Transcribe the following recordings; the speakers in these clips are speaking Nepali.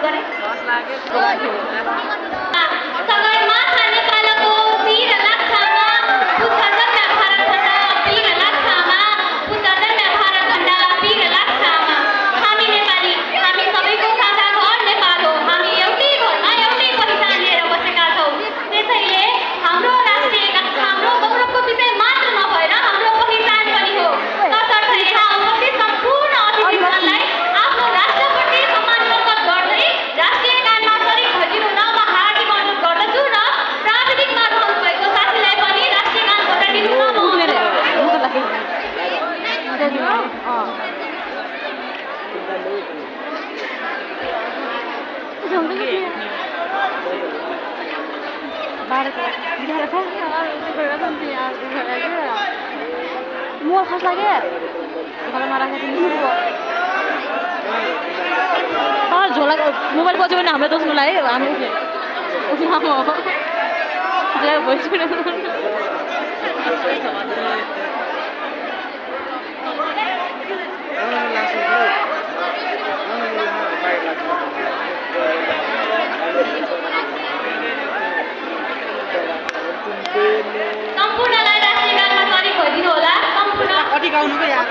गरे सगैमा खानेपालाको वीर लाक्षामा पुच्छर्दन व्यापार खण्ड वीर लाक्षामा पुच्छर्दन व्यापार खण्ड वीर लाक्षामा हामी नेपाली हामी सबैको साझा घर नेपाल हो हामी एउटै घरमा एउटै पहिचान लिएर बसेका छौँ त्यसैले हाम्रो राष्ट्रिय हाम्रो गौरवको विषय मात्र नभएर हाम्रो पहिचान पनि हो तसर्थ यहाँ उपस्थित सम्पूर्ण अतिथिगणलाई आफ्नो राष्ट्रप्रति सम्मान प्रकट गर्दै राष्ट्रिय गानमा सरिक भइदिनुहुनमा हार्दिक अनुरोध गर्दछु र प्राविधिकमा रहनुभएको साथीलाई पनि राष्ट्रिय गान बजाइदिनुहुन म खास लाग्यो घरमा राखेको झोला मोबाइल बज्यो भने हाम्रो दोस्रो लाग्यो हामी सम्पूर्णलाई राष्ट्रिय गानमा सरिक भइदिनु होला सम्पूर्ण कति गाउनुको यार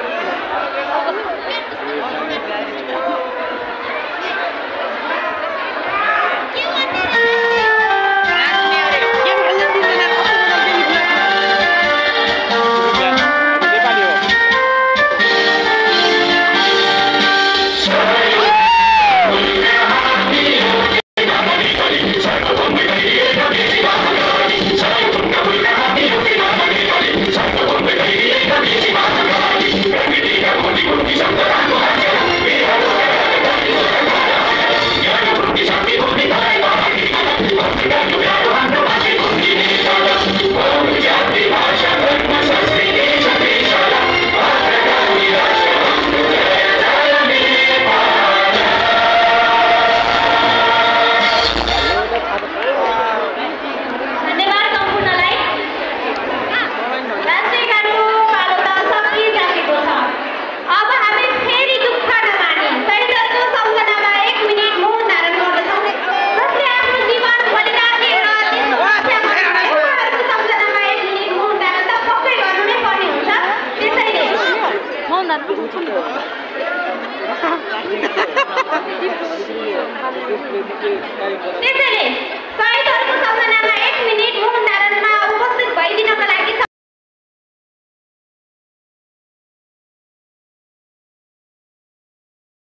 त्यसैले शहीदहरूको सम्मानमा 1 मिनेट मोहन नारायणमा उपस्थित भइदिनका लागि